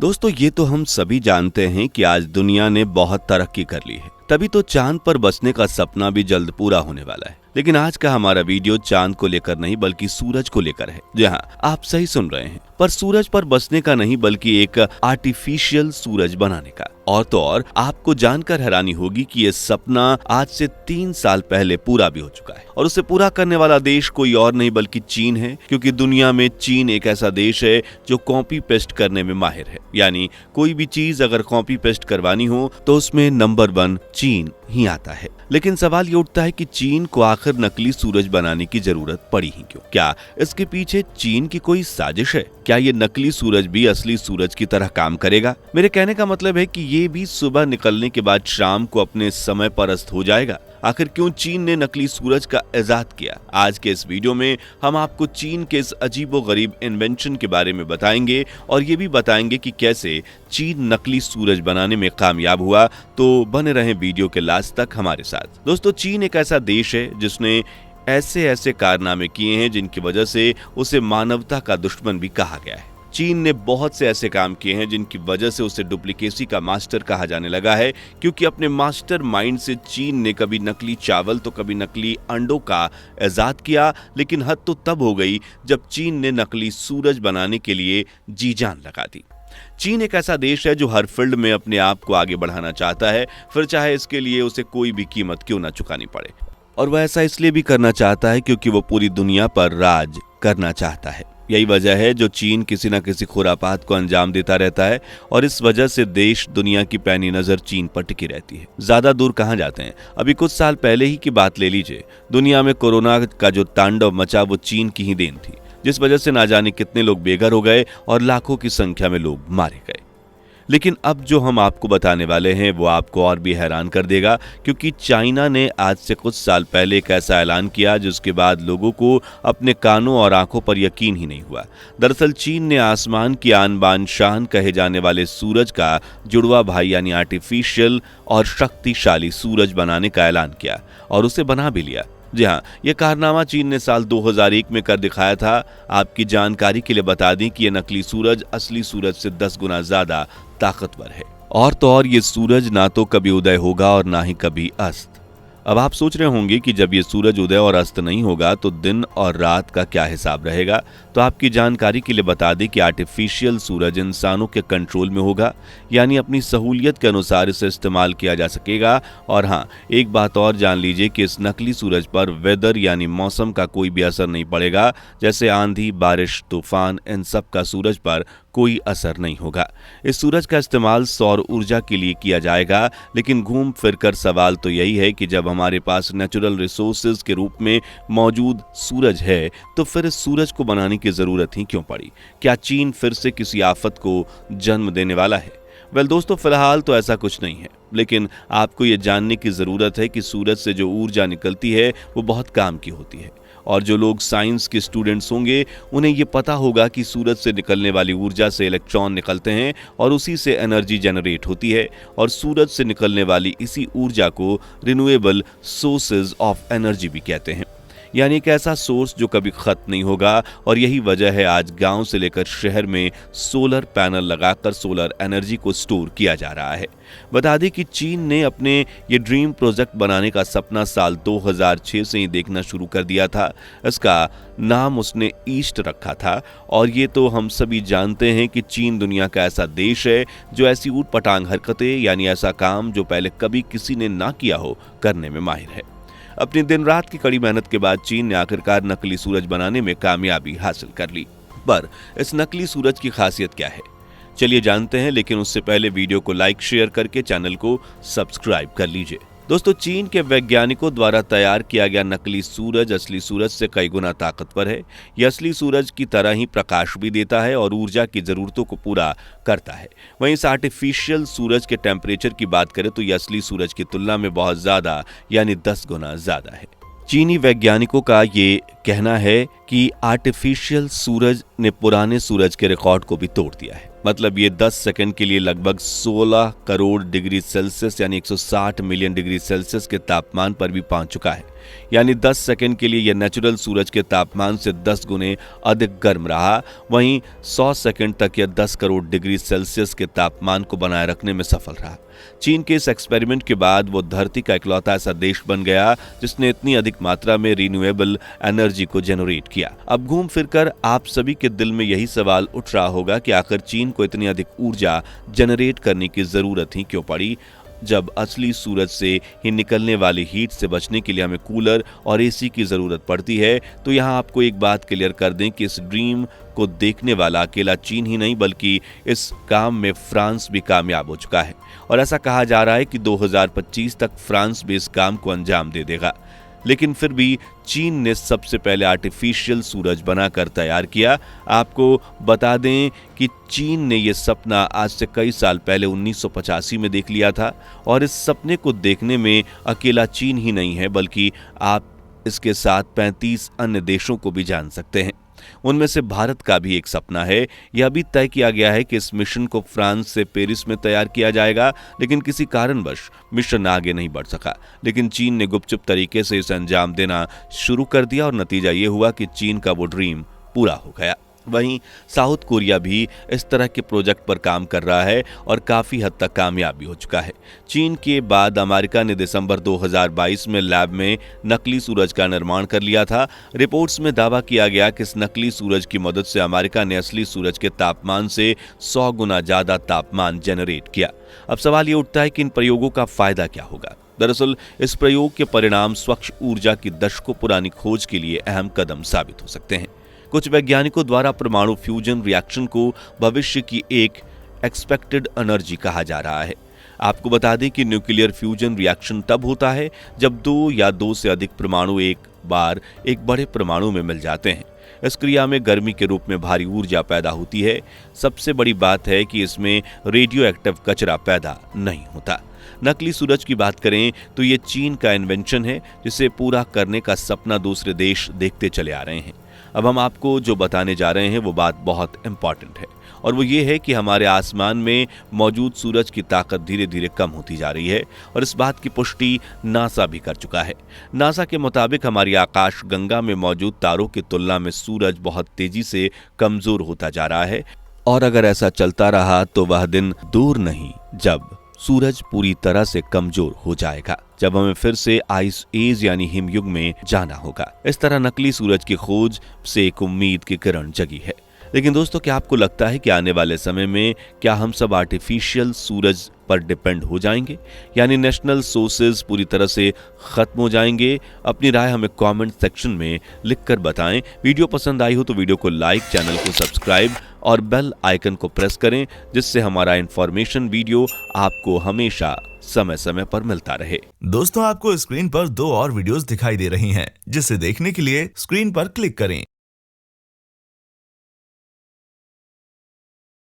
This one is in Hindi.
दोस्तों, ये तो हम सभी जानते हैं कि आज दुनिया ने बहुत तरक्की कर ली है, तभी तो चांद पर बसने का सपना भी जल्द पूरा होने वाला है। लेकिन आज का हमारा वीडियो चांद को लेकर नहीं बल्कि सूरज को लेकर है। जी हाँ, आप सही सुन रहे हैं, पर सूरज पर बसने का नहीं बल्कि एक आर्टिफिशियल सूरज बनाने का। और तो और आपको जानकर हैरानी होगी कि ये सपना आज से 3 साल पहले पूरा भी हो चुका है, और उसे पूरा करने वाला देश कोई और नहीं बल्कि चीन है। क्योंकि दुनिया में चीन एक ऐसा देश है जो कॉपी पेस्ट करने में माहिर है। यानी कोई भी चीज अगर कॉपी पेस्ट करवानी हो तो उसमें नंबर 1 चीन ही आता है। लेकिन सवाल ये उठता है कि चीन को आखिर नकली सूरज बनाने की जरूरत पड़ी ही क्यों? क्या इसके पीछे चीन की कोई साजिश है? क्या ये नकली सूरज भी असली सूरज की तरह काम करेगा? मेरे कहने का मतलब है कि ये भी सुबह निकलने के बाद शाम को अपने समय पर अस्त हो जाएगा। आखिर क्यों चीन ने नकली सूरज का इजाद किया? आज के इस वीडियो में हम आपको चीन के इस अजीबोगरीब इन्वेंशन के बारे में बताएंगे, और ये भी बताएंगे कि कैसे चीन नकली सूरज बनाने में कामयाब हुआ। तो बने रहें वीडियो के लास्ट तक हमारे साथ। दोस्तों, चीन एक ऐसा देश है जिसने ऐसे कारनामे किए हैं जिनकी वजह से उसे मानवता का दुश्मन भी कहा गया है। चीन ने बहुत से ऐसे काम किए हैं जिनकी वजह से उसे डुप्लीकेसी का मास्टर कहा जाने लगा है। क्योंकि अपने मास्टर माइंड से चीन ने कभी नकली चावल तो कभी नकली अंडों का इजाद किया। लेकिन हद तो तब हो गई जब चीन ने नकली सूरज बनाने के लिए जी जान लगा दी। चीन एक ऐसा देश है जो हर फील्ड में अपने आप को आगे बढ़ाना चाहता है, फिर चाहे इसके लिए उसे कोई भी कीमत क्यों न चुकानी पड़े। और वह ऐसा इसलिए भी करना चाहता है क्योंकि वो पूरी दुनिया पर राज करना चाहता है। यही वजह है जो चीन किसी न किसी खुरापात को अंजाम देता रहता है, और इस वजह से देश दुनिया की पैनी नजर चीन पर टिकी रहती है। ज्यादा दूर कहां जाते हैं, अभी कुछ साल पहले ही की बात ले लीजिए। दुनिया में कोरोना का जो तांडव मचा वो चीन की ही देन थी, जिस वजह से ना जाने कितने लोग बेघर हो गए और लाखों की संख्या में लोग मारे गए। लेकिन अब जो हम आपको बताने वाले हैं वो आपको और भी हैरान कर देगा। क्योंकि चाइना ने आज से कुछ साल पहले एक ऐसा ऐलान किया जिसके बाद लोगों को अपने कानों और आंखों पर यकीन ही नहीं हुआ। दरअसल चीन ने आसमान की आन बान शान कहे जाने वाले सूरज का जुड़वा भाई यानी आर्टिफिशियल और शक्तिशाली सूरज बनाने का ऐलान किया, और उसे बना भी लिया। जी हाँ, यह कारनामा चीन ने साल 2001 में कर दिखाया था। आपकी जानकारी के लिए बता दें कि यह नकली सूरज असली सूरज से 10 गुना ज्यादा ताकतवर है। और तो और ये सूरज ना तो कभी उदय होगा और ना ही कभी अस्त। अब आप सोच रहे होंगे कि जब ये सूरज उदय और अस्त नहीं होगा तो दिन और रात का क्या हिसाब रहेगा। तो आपकी जानकारी के लिए बता दें कि आर्टिफिशियल सूरज इंसानों के कंट्रोल में होगा, यानी अपनी सहूलियत के अनुसार इसे इस्तेमाल किया जा सकेगा। और हाँ, एक बात और जान लीजिए कि इस नकली सूरज पर वेदर यानी मौसम का कोई भी असर नहीं पड़ेगा। जैसे आंधी, बारिश, तूफान, इन सब का सूरज पर कोई असर नहीं होगा। इस सूरज का इस्तेमाल सौर ऊर्जा के लिए किया जाएगा। लेकिन घूम फिर कर सवाल तो यही है कि जब हमारे पास नेचुरल रिसोर्सेज के रूप में मौजूद सूरज है तो फिर इस सूरज को बनाने की जरूरत ही क्यों पड़ी? क्या चीन फिर से किसी आफत को जन्म देने वाला है? वेल दोस्तों, फिलहाल तो ऐसा कुछ नहीं है। लेकिन आपको ये जानने की जरूरत है कि सूरज से जो ऊर्जा निकलती है वो बहुत काम की होती है। और जो लोग साइंस के स्टूडेंट्स होंगे उन्हें ये पता होगा कि सूरज से निकलने वाली ऊर्जा से इलेक्ट्रॉन निकलते हैं और उसी से एनर्जी जनरेट होती है। और सूरज से निकलने वाली इसी ऊर्जा को रिन्यूएबल सोर्सेज ऑफ एनर्जी भी कहते हैं, यानी एक ऐसा सोर्स जो कभी खत्म नहीं होगा। और यही वजह है आज गांव से लेकर शहर में सोलर पैनल लगाकर सोलर एनर्जी को स्टोर किया जा रहा है। बता दें कि चीन ने अपने ये ड्रीम प्रोजेक्ट बनाने का सपना साल 2006 से ही देखना शुरू कर दिया था। इसका नाम उसने ईस्ट रखा था। और ये तो हम सभी जानते हैं कि चीन दुनिया का ऐसा देश है जो ऐसी ऊटपटांग हरकतें यानी ऐसा काम जो पहले कभी किसी ने ना किया हो करने में माहिर है। अपनी दिन रात की कड़ी मेहनत के बाद चीन ने आखिरकार नकली सूरज बनाने में कामयाबी हासिल कर ली। पर इस नकली सूरज की खासियत क्या है, चलिए जानते हैं। लेकिन उससे पहले वीडियो को लाइक शेयर करके चैनल को सब्सक्राइब कर लीजिए। दोस्तों, चीन के वैज्ञानिकों द्वारा तैयार किया गया नकली सूरज असली सूरज से कई गुना ताकतवर है। यह असली सूरज की तरह ही प्रकाश भी देता है और ऊर्जा की जरूरतों को पूरा करता है। वहीं इस आर्टिफिशियल सूरज के टेम्परेचर की बात करें तो यह असली सूरज की तुलना में बहुत ज्यादा यानी 10 गुना ज्यादा है। चीनी वैज्ञानिकों का ये कहना है कि आर्टिफिशियल सूरज ने पुराने सूरज के रिकॉर्ड को भी तोड़ दिया है। मतलब ये 10 सेकंड के लिए लगभग 16 करोड़ डिग्री सेल्सियस यानी 160 मिलियन डिग्री सेल्सियस के तापमान पर भी पहुंच चुका है। यानी 10 सेकंड के लिए यह नेचुरल सूरज के तापमान से 10 गुने अधिक गर्म रहा। वहीं 100 सेकंड तक यह 10 करोड़ डिग्री सेल्सियस के तापमान को बनाए रखने में सफल रहा। चीन के इस एक्सपेरिमेंट के बाद वो धरती का इकलौता ऐसा देश बन गया जिसने इतनी अधिक मात्रा में रिन्यूएबल एनर्जी को जनरेट किया। अब घूम फिरकर आप सभी के दिल में यही सवाल उठ रहा होगा कि आखिर चीन को इतनी अधिक ऊर्जा जनरेट करने की जरूरत ही क्यों पड़ी, जब असली सूरज से ही निकलने वाली हीट से बचने के लिए हमें कूलर और एसी की जरूरत पड़ती है। तो यहाँ आपको एक बात क्लियर कर दें कि इस ड्रीम को देखने वाला अकेला चीन ही नहीं बल्कि इस काम में फ्रांस भी कामयाब हो चुका है और ऐसा कहा जा रहा है कि 2025 तक फ्रांस भी इस काम को अंजाम दे देगा। लेकिन फिर भी चीन ने सबसे पहले आर्टिफिशियल सूरज बनाकर तैयार किया। आपको बता दें कि चीन ने यह सपना आज से कई साल पहले 1985 में देख लिया था और इस सपने को देखने में अकेला चीन ही नहीं है बल्कि आप इसके साथ 35 अन्य देशों को भी जान सकते हैं। उनमें से भारत का भी एक सपना है। यह भी तय किया गया है कि इस मिशन को फ्रांस से पेरिस में तैयार किया जाएगा, लेकिन किसी कारणवश मिशन आगे नहीं बढ़ सका। लेकिन चीन ने गुपचुप तरीके से इसे अंजाम देना शुरू कर दिया और नतीजा ये हुआ कि चीन का वो ड्रीम पूरा हो गया। वहीं साउथ कोरिया भी इस तरह के प्रोजेक्ट पर काम कर रहा है और काफी हद तक कामयाब भी हो चुका है। चीन के बाद अमेरिका ने दिसंबर 2022 में लैब में नकली सूरज का निर्माण कर लिया था। रिपोर्ट्स में दावा किया गया कि इस नकली सूरज की मदद से अमेरिका ने असली सूरज के तापमान से 100 गुना ज्यादा तापमान जनरेट किया। अब सवाल ये उठता है कि इन प्रयोगों का फायदा क्या होगा। दरअसल इस प्रयोग के परिणाम स्वच्छ ऊर्जा की दशकों पुरानी खोज के लिए अहम कदम साबित हो सकते हैं। कुछ वैज्ञानिकों द्वारा परमाणु फ्यूजन रिएक्शन को भविष्य की एक एक्सपेक्टेड एनर्जी कहा जा रहा है। आपको बता दें कि न्यूक्लियर फ्यूजन रिएक्शन तब होता है जब 2 या 2 से अधिक परमाणु एक बार एक बड़े परमाणु में मिल जाते हैं। इस क्रिया में गर्मी के रूप में भारी ऊर्जा पैदा होती है। सबसे बड़ी बात है कि इसमें रेडियो एक्टिव कचरा पैदा नहीं होता। नकली सूरज की बात करें तो ये चीन का इन्वेंशन है जिसे पूरा करने का सपना दूसरे देश देखते चले आ रहे हैं। अब हम आपको जो बताने जा रहे हैं वो बात बहुत इंपॉर्टेंट है और वो ये है कि हमारे आसमान में मौजूद सूरज की ताकत धीरे धीरे कम होती जा रही है और इस बात की पुष्टि नासा भी कर चुका है। नासा के मुताबिक हमारी आकाश गंगा में मौजूद तारों की तुलना में सूरज बहुत तेजी से कमजोर होता जा रहा है और अगर ऐसा चलता रहा तो वह दिन दूर नहीं जब सूरज पूरी तरह से कमजोर हो जाएगा, जब हमें फिर से आइस एज यानी हिमयुग में जाना होगा। इस तरह नकली सूरज की खोज से एक उम्मीद की किरण जगी है। लेकिन दोस्तों, क्या आपको लगता है कि आने वाले समय में क्या हम सब आर्टिफिशियल सूरज पर डिपेंड हो जाएंगे, यानी नेशनल सोर्सेज पूरी तरह से खत्म हो जाएंगे? अपनी राय हमें कमेंट सेक्शन में लिखकर बताएं। वीडियो पसंद आई हो तो वीडियो को लाइक, चैनल को सब्सक्राइब और बेल आइकन को प्रेस करें जिससे हमारा इंफॉर्मेशन वीडियो आपको हमेशा समय समय पर मिलता रहे। दोस्तों, आपको स्क्रीन पर 2 और वीडियोस दिखाई दे रही हैं, जिसे देखने के लिए स्क्रीन पर क्लिक करें।